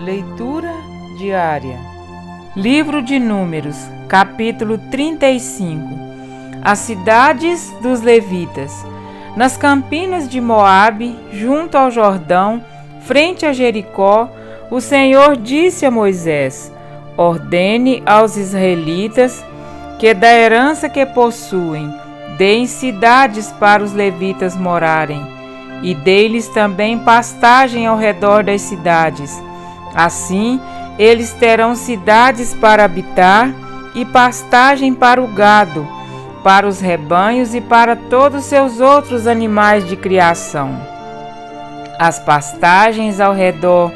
Leitura diária. Livro de Números, capítulo 35. As cidades dos levitas. Nas campinas de Moabe, junto ao Jordão, frente a Jericó, o Senhor disse a Moisés: ordene aos israelitas que da herança que possuem, deem cidades para os levitas morarem, e dê-lhes também pastagem ao redor das cidades. Assim, eles terão cidades para habitar e pastagem para o gado, para os rebanhos e para todos os seus outros animais de criação. As pastagens ao redor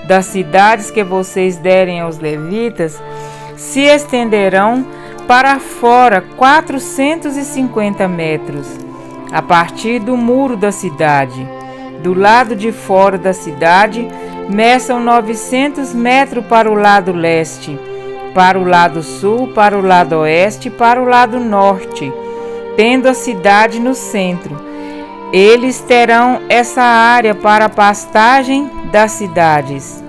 das cidades que vocês derem aos levitas se estenderão para fora 450 metros, a partir do muro da cidade. Do lado de fora da cidade, meçam 900 metros para o lado leste, para o lado sul, para o lado oeste e para o lado norte, tendo a cidade no centro. Eles terão essa área para a pastagem das cidades.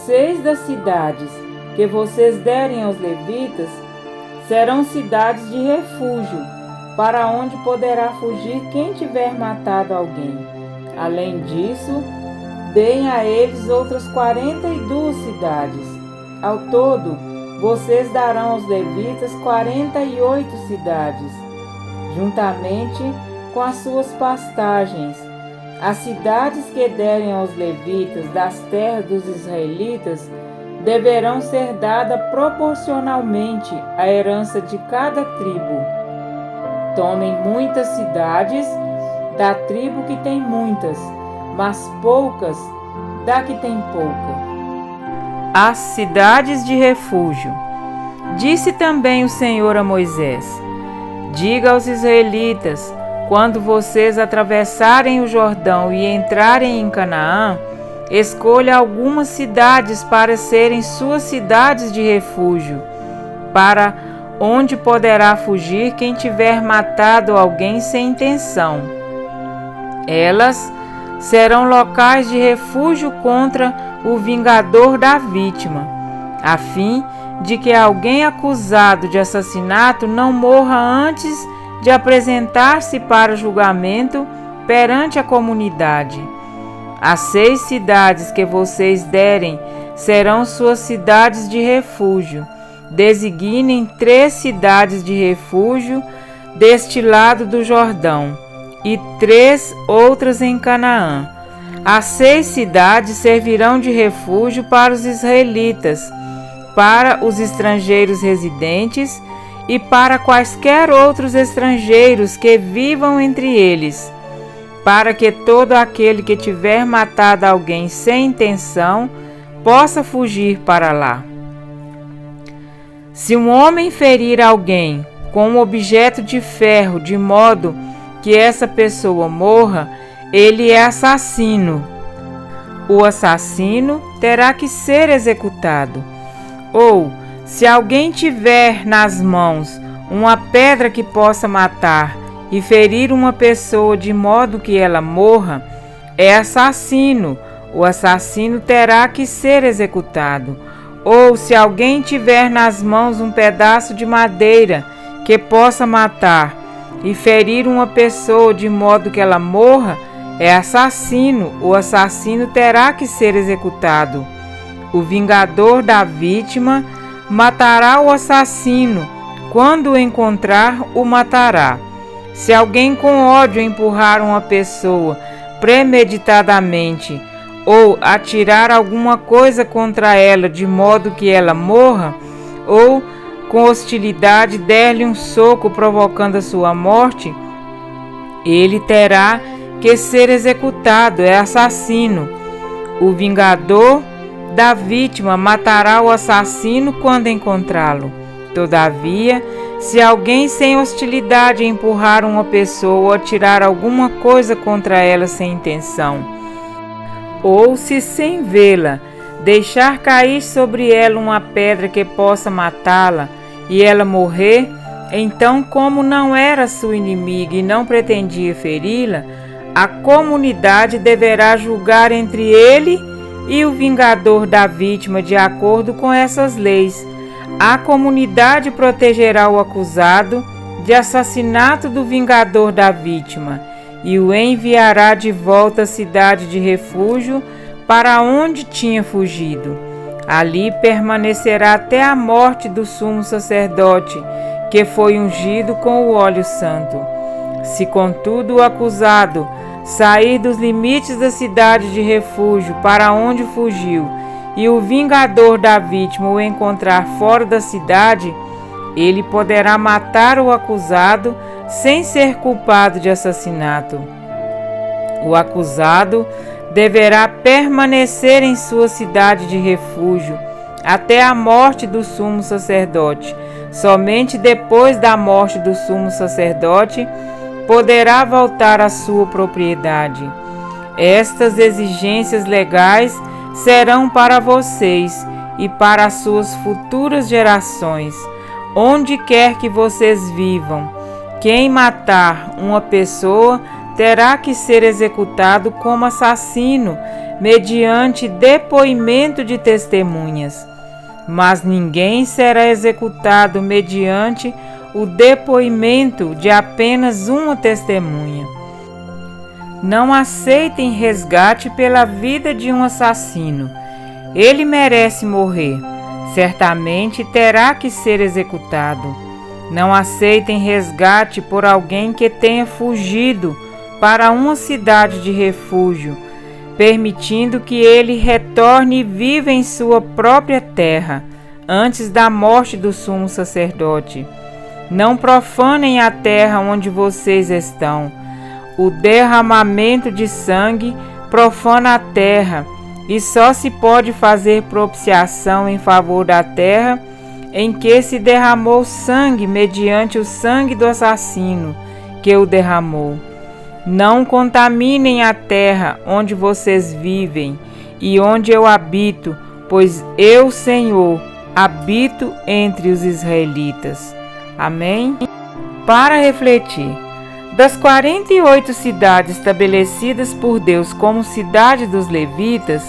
6 das cidades que vocês derem aos levitas serão cidades de refúgio, para onde poderá fugir quem tiver matado alguém. Além disso, deem a eles outras 42 cidades. Ao todo, vocês darão aos levitas 48 cidades, juntamente com as suas pastagens. As cidades que derem aos levitas das terras dos israelitas deverão ser dadas proporcionalmente à herança de cada tribo. Tomem muitas cidades da tribo que tem muitas, mas poucas da que tem pouca. As cidades de refúgio. Disse também o Senhor a Moisés: diga aos israelitas, quando vocês atravessarem o Jordão e entrarem em Canaã, escolha algumas cidades para serem suas cidades de refúgio, para onde poderá fugir quem tiver matado alguém sem intenção. Elas serão locais de refúgio contra o vingador da vítima, a fim de que alguém acusado de assassinato não morra antes de apresentar-se para julgamento perante a comunidade. As 6 cidades que vocês derem serão suas cidades de refúgio. Designem 3 cidades de refúgio deste lado do Jordão e 3 outras em Canaã. As 6 cidades servirão de refúgio para os israelitas, para os estrangeiros residentes e para quaisquer outros estrangeiros que vivam entre eles, para que todo aquele que tiver matado alguém sem intenção possa fugir para lá. Se um homem ferir alguém com um objeto de ferro de modo que essa pessoa morra, ele é assassino. O assassino terá que ser executado. Ou, se alguém tiver nas mãos uma pedra que possa matar e ferir uma pessoa de modo que ela morra, é assassino. O assassino terá que ser executado. Ou, se alguém tiver nas mãos um pedaço de madeira que possa matar e ferir uma pessoa de modo que ela morra, é assassino. O assassino terá que ser executado. O vingador da vítima matará o assassino. Quando o encontrar, o matará. Se alguém com ódio empurrar uma pessoa premeditadamente ou atirar alguma coisa contra ela de modo que ela morra, ou com hostilidade der-lhe um soco provocando a sua morte, ele terá que ser executado, é assassino. O vingador da vítima matará o assassino quando encontrá-lo. Todavia, se alguém sem hostilidade empurrar uma pessoa ou atirar alguma coisa contra ela sem intenção, ou se sem vê-la deixar cair sobre ela uma pedra que possa matá-la e ela morrer, então, como não era sua inimiga e não pretendia feri-la, a comunidade deverá julgar entre ele e o vingador da vítima de acordo com essas leis. A comunidade protegerá o acusado de assassinato do vingador da vítima e o enviará de volta à cidade de refúgio para onde tinha fugido. Ali permanecerá até a morte do sumo sacerdote, que foi ungido com o óleo santo. Se, contudo, o acusado sair dos limites da cidade de refúgio para onde fugiu, e o vingador da vítima o encontrar fora da cidade, ele poderá matar o acusado sem ser culpado de assassinato. O acusado deverá permanecer em sua cidade de refúgio até a morte do sumo sacerdote. Somente depois da morte do sumo sacerdote poderá voltar à sua propriedade. Estas exigências legais serão para vocês e para as suas futuras gerações, onde quer que vocês vivam. Quem matar uma pessoa terá que ser executado como assassino, mediante depoimento de testemunhas. Mas ninguém será executado mediante o depoimento de apenas uma testemunha. Não aceitem resgate pela vida de um assassino. Ele merece morrer. Certamente terá que ser executado. Não aceitem resgate por alguém que tenha fugido para uma cidade de refúgio, permitindo que ele retorne e viva em sua própria terra, antes da morte do sumo sacerdote. Não profanem a terra onde vocês estão. O derramamento de sangue profana a terra, e só se pode fazer propiciação em favor da terra em que se derramou sangue mediante o sangue do assassino que o derramou. Não contaminem a terra onde vocês vivem e onde eu habito, pois eu, Senhor, habito entre os israelitas. Amém? Para refletir, das 48 cidades estabelecidas por Deus como cidade dos levitas,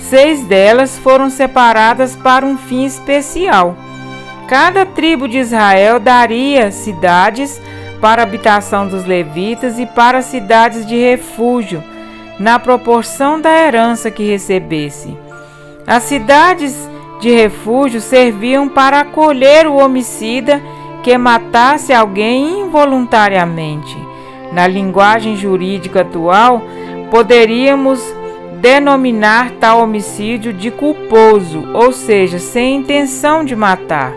6 delas foram separadas para um fim especial. Cada tribo de Israel daria cidades para a habitação dos levitas e para cidades de refúgio, na proporção da herança que recebesse. As cidades de refúgio serviam para acolher o homicida que matasse alguém involuntariamente. Na linguagem jurídica atual, poderíamos denominar tal homicídio de culposo, ou seja, sem intenção de matar.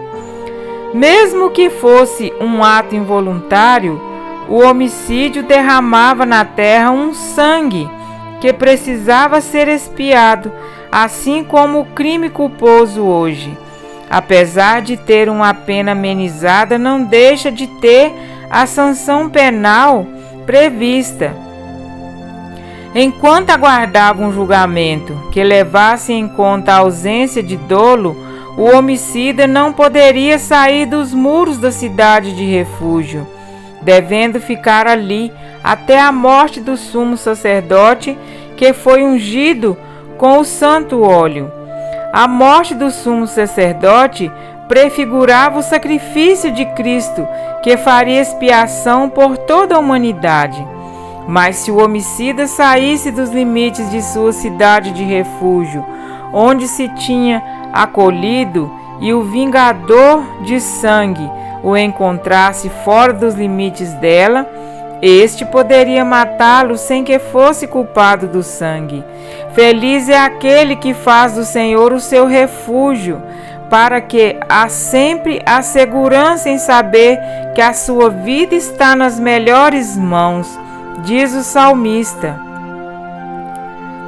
Mesmo que fosse um ato involuntário, o homicídio derramava na terra um sangue que precisava ser expiado, assim como o crime culposo hoje. Apesar de ter uma pena amenizada, não deixa de ter a sanção penal prevista. Enquanto aguardava um julgamento que levasse em conta a ausência de dolo, o homicida não poderia sair dos muros da cidade de refúgio, devendo ficar ali até a morte do sumo sacerdote, que foi ungido com o santo óleo. A morte do sumo sacerdote prefigurava o sacrifício de Cristo, que faria expiação por toda a humanidade. Mas se o homicida saísse dos limites de sua cidade de refúgio, onde se tinha acolhido, e o vingador de sangue o encontrasse fora dos limites dela, este poderia matá-lo sem que fosse culpado do sangue. Feliz é aquele que faz do Senhor o seu refúgio, para que há sempre a segurança em saber que a sua vida está nas melhores mãos, diz o salmista.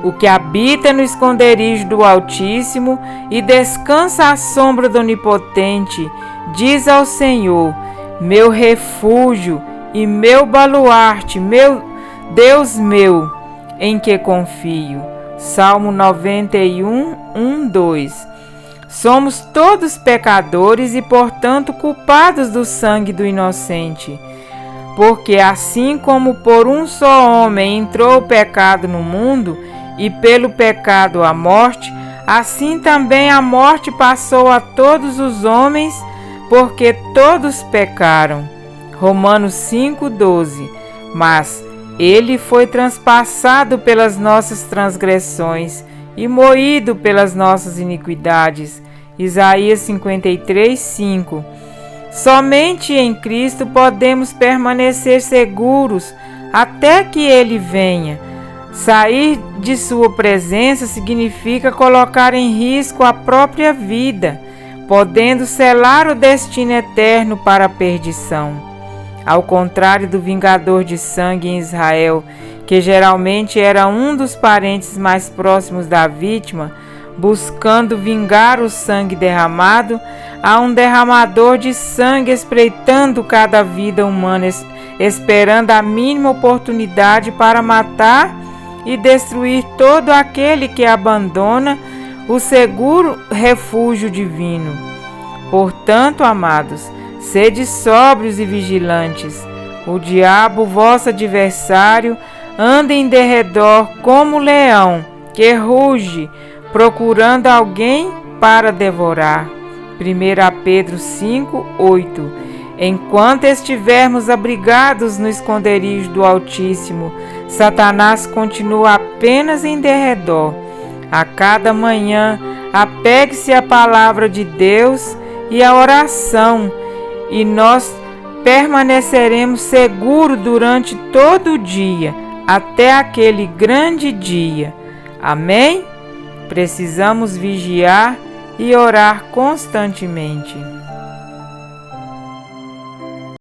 O que habita no esconderijo do Altíssimo e descansa à sombra do Onipotente, diz ao Senhor: meu refúgio e meu baluarte, meu Deus meu, em que confio. Salmo 91, 1, 2. Somos todos pecadores e, portanto, culpados do sangue do inocente. Porque assim como por um só homem entrou o pecado no mundo, e pelo pecado a morte, assim também a morte passou a todos os homens, porque todos pecaram. Romanos 5:12. Mas ele foi transpassado pelas nossas transgressões e moído pelas nossas iniquidades. Isaías 53:5. Somente em Cristo podemos permanecer seguros até que Ele venha. Sair de sua presença significa colocar em risco a própria vida, podendo selar o destino eterno para a perdição. Ao contrário do vingador de sangue em Israel, que geralmente era um dos parentes mais próximos da vítima, buscando vingar o sangue derramado, há um derramador de sangue espreitando cada vida humana, esperando a mínima oportunidade para matar e destruir todo aquele que abandona o seguro refúgio divino. Portanto, amados, sede sóbrios e vigilantes. O diabo, vosso adversário, anda em derredor como leão, que ruge, procurando alguém para devorar. 1 Pedro 5:8. Enquanto estivermos abrigados no esconderijo do Altíssimo, Satanás continua apenas em derredor. A cada manhã, apegue-se à palavra de Deus e à oração, e nós permaneceremos seguros durante todo o dia, até aquele grande dia. Amém? Precisamos vigiar e orar constantemente.